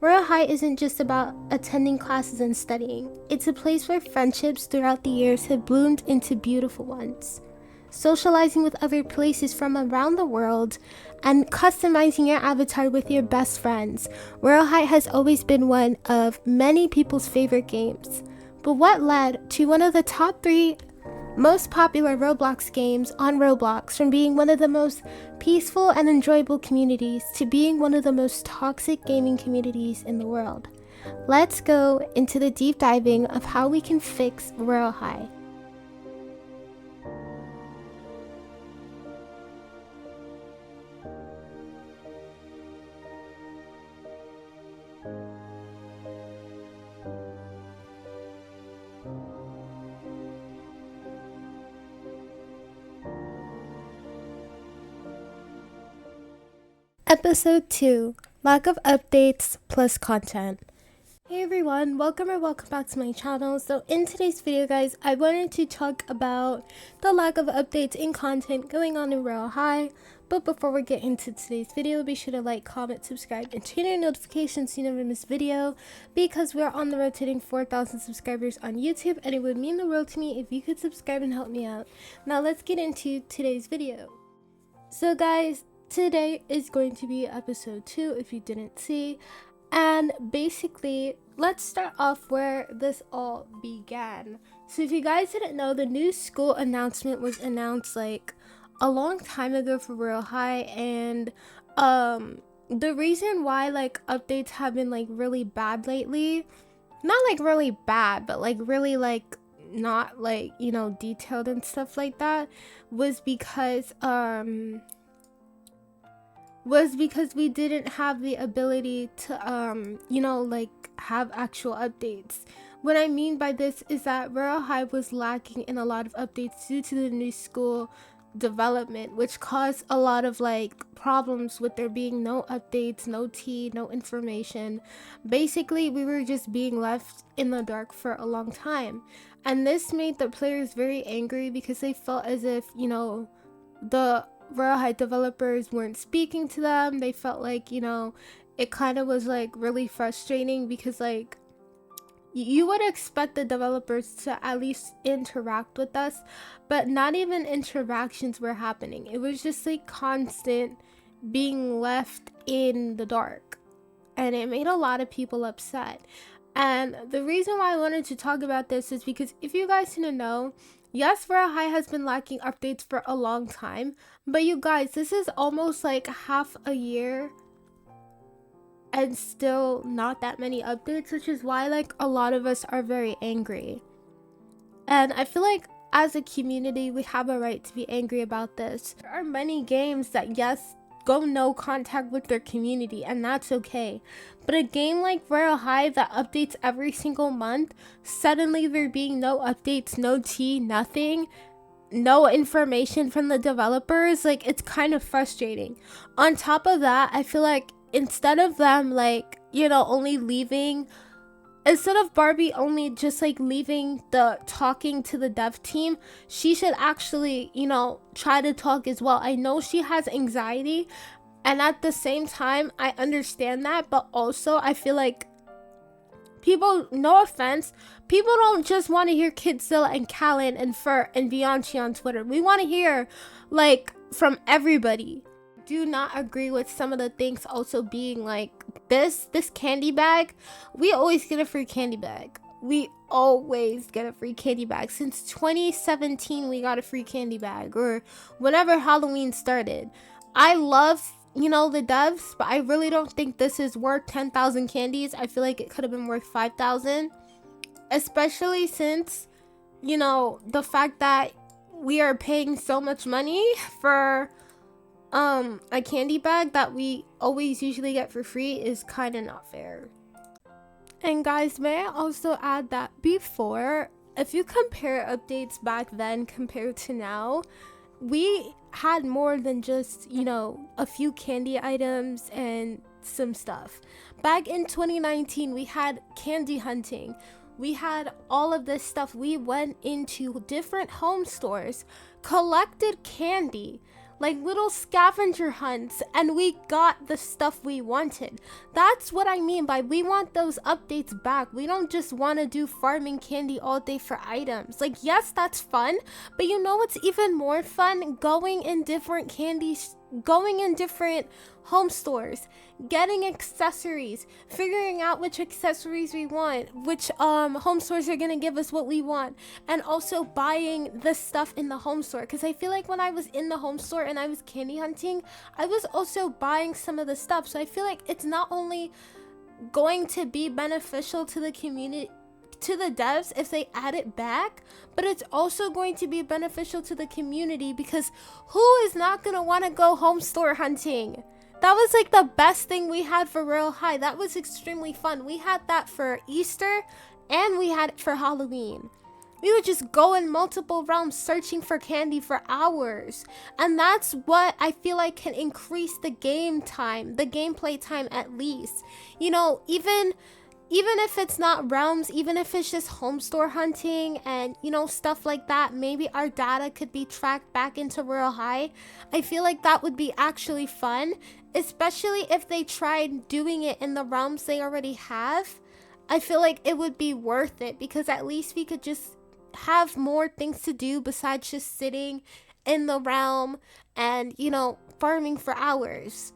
Royale High isn't just about attending classes and studying. It's a place where friendships throughout the years have bloomed into beautiful ones. Socializing with other places from around the world and customizing your avatar with your best friends, Royale High has always been one of many people's favorite games. But what led to one of the top 3 most popular Roblox games on Roblox from being one of the most peaceful and enjoyable communities to being one of the most toxic gaming communities in the world? Let's go into the deep diving of how we can fix Royale High. Episode 2, Lack of Updates plus Content. Hey everyone, welcome back to my channel. So in today's video guys, I wanted to talk about the lack of updates in content going on in Royale High. But before we get into today's video, be sure to like, comment, subscribe, and turn on notifications so you never miss a video, because we're on the road to hitting 4,000 subscribers on YouTube, and it would mean the world to me if you could subscribe and help me out. Now let's get into today's video. So guys, today is going to be episode 2 if you didn't see, and basically let's start off where this all began. So if you guys didn't know, the new school announcement was announced like a long time ago for Royale High, and the reason why like updates have been like really bad lately, not like really bad but like really like not like, you know, detailed and stuff like that, was because we didn't have the ability to you know, like have actual updates. What I mean by this is that Royale High was lacking in a lot of updates due to the new school development, which caused a lot of like problems with there being no updates, no tea, no information. Basically we were just being left in the dark for a long time, and this made the players very angry because they felt as if, you know, the Royale High developers weren't speaking to them. They felt like, you know, it kind of was like really frustrating because like you would expect the developers to at least interact with us, but not even interactions were happening. It was just like constant being left in the dark, and it made a lot of people upset. And the reason why I wanted to talk about this is because if you guys didn't know, yes, Royale High has been lacking updates for a long time, but you guys, this is almost like half a year and still not that many updates, which is why like a lot of us are very angry. And I feel like as a community we have a right to be angry about this. There are many games that, yes, go no contact with their community, and that's okay, but a game like Royale High that updates every single month, suddenly there being no updates, no tea, nothing, no information from the developers, like it's kind of frustrating. On top of that, I feel like instead of them like, you know, only leaving, instead of Barbie only just like leaving the talking to the dev team, she should actually, you know, try to talk as well. I know she has anxiety, and at the same time I understand that, but also I feel like people, no offense, people don't just want to hear 𝘾𝙧𝙚𝙪𝙩 and 𝘾𝙧𝙀😾 and Fur and 𝘵𝙗𝙀😶 on Twitter. We want to hear like from everybody. Do not agree with some of the things also being like this candy bag. We always get a free candy bag. We always get a free candy bag. Since 2017 we got a free candy bag, or whenever Halloween started. I love, you know, the devs, but I really don't think this is worth 10,000 candies. I feel like it could have been worth 5,000, especially since, you know, the fact that we are paying so much money for a candy bag that we always usually get for free is kind of not fair. And guys, may I also add that before, if you compare updates back then compared to now, we had more than just, you know, a few candy items and some stuff. Back in 2019 we had candy hunting, we had all of this stuff. We went into different home stores, collected candy. like little scavenger hunts, and we got the stuff we wanted. That's what I mean by we want those updates back. We don't just want to do farming candy all day for items. Like, yes, that's fun, but you know what's even more fun? Going in different home stores, getting accessories, figuring out which accessories we want, which home stores are gonna give us what we want, and also buying the stuff in the home store. Because I feel like when I was in the home store and I was candy hunting, I was also buying some of the stuff. So I feel like it's not only going to be beneficial to the community, to the devs, if they add it back, but it's also going to be beneficial to the community, because who is not gonna want to go home store hunting? That was like the best thing we had for Royale High. That was extremely fun. We had that for Easter and we had it for Halloween. We would just go in multiple realms searching for candy for hours. And that's what I feel like can increase the game time, the gameplay time at least. You know, even if it's not realms, even if it's just home store hunting and, you know, stuff like that, maybe our data could be tracked back into Royale High. I feel like that would be actually fun, especially if they tried doing it in the realms they already have. I feel like it would be worth it, because at least we could just have more things to do besides just sitting in the realm and, you know, farming for hours.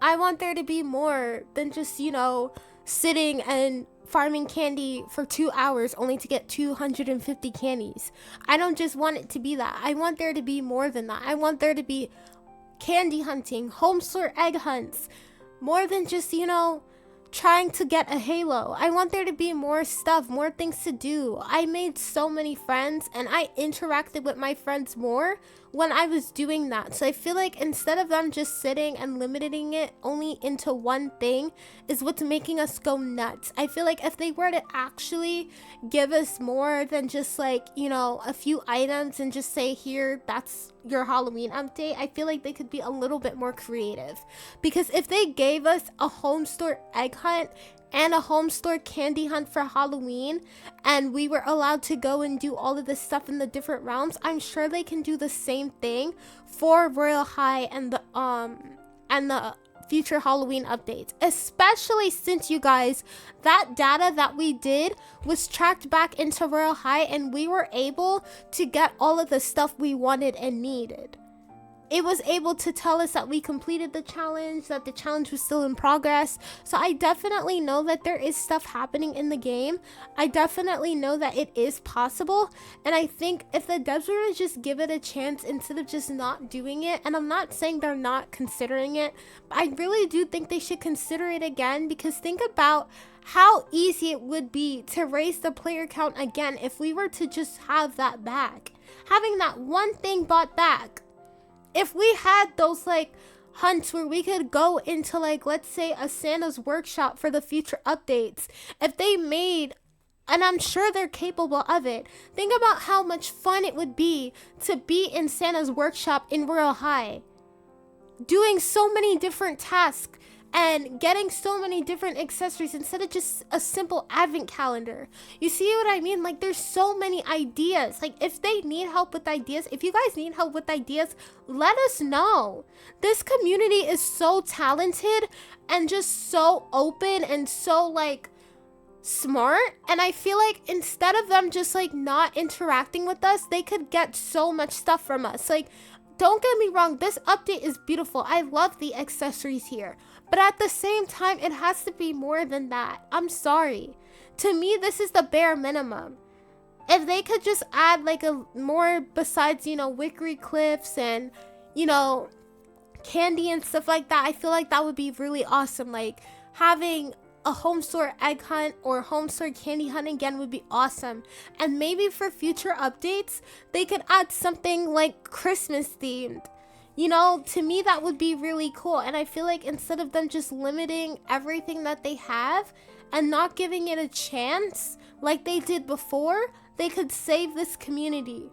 I want there to be more than just, you know, sitting and farming candy for 2 hours only to get 250 candies. I don't just want it to be that. I want there to be more than that. I want there to be candy hunting, home store egg hunts, more than just, you know, trying to get a halo. I want there to be more stuff, more things to do. I made so many friends and I interacted with my friends more when I was doing that. So I feel like instead of them just sitting and limiting it only into one thing is what's making us go nuts. I feel like if they were to actually give us more than just like, you know, a few items and just say, here, that's your Halloween update, I feel like they could be a little bit more creative. Because if they gave us a home store egg hunt and a home store candy hunt for Halloween, and we were allowed to go and do all of this stuff in the different realms, I'm sure they can do the same thing for Royale High and the future Halloween updates, especially since, you guys, that data that we did was tracked back into Royale High and we were able to get all of the stuff we wanted and needed. It was able to tell us that we completed the challenge, that the challenge was still in progress. So I definitely know that there is stuff happening in the game. I definitely know that it is possible. And I think if the devs were to just give it a chance instead of just not doing it, and I'm not saying they're not considering it, but I really do think they should consider it again, because think about how easy it would be to raise the player count again if we were to just have that back. Having that one thing bought back. If we had those like hunts where we could go into, like, let's say a Santa's workshop for the future updates, if they made, and I'm sure they're capable of it, think about how much fun it would be to be in Santa's workshop in Royale High, doing so many different tasks and getting so many different accessories instead of just a simple advent calendar. You see what I mean? Like, there's so many ideas. Like, if they need help with ideas, if you guys need help with ideas, let us know. This community is so talented and just so open and so, like, smart, and I feel like instead of them just like not interacting with us, they could get so much stuff from us. Like, don't get me wrong, this update is beautiful. I love the accessories here. But at the same time, it has to be more than that. I'm sorry. To me, this is the bare minimum. If they could just add like a more besides, you know, Wickery Cliffs and, you know, candy and stuff like that, I feel like that would be really awesome. Like, having a home store egg hunt or home store candy hunt again would be awesome. And maybe for future updates, they could add something like Christmas themed. You know, to me, that would be really cool. And I feel like instead of them just limiting everything that they have and not giving it a chance like they did before, they could save this community.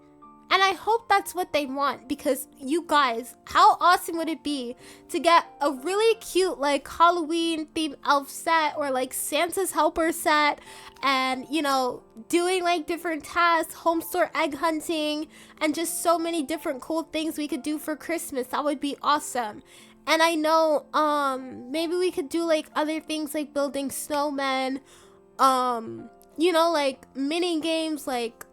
And I hope that's what they want, because you guys, how awesome would it be to get a really cute like Halloween themed elf set, or like Santa's helper set, and you know, doing like different tasks, home store egg hunting, and just so many different cool things we could do for Christmas. That would be awesome. And I know maybe we could do like other things like building snowmen, you know, like mini games. Like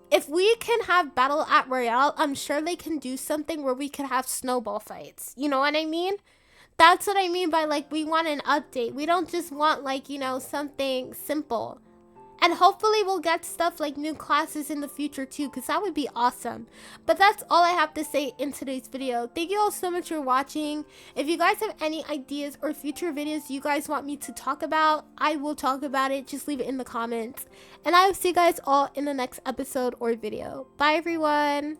if we can have battle at Royale, I'm sure they can do something where we could have snowball fights. You know what I mean? That's what I mean by like, we want an update. We don't just want like, you know, something simple. And hopefully we'll get stuff like new classes in the future too, because that would be awesome. But that's all I have to say in today's video. Thank you all so much for watching. If you guys have any ideas or future videos you guys want me to talk about, I will talk about it. Just leave it in the comments. And I will see you guys all in the next episode or video. Bye everyone.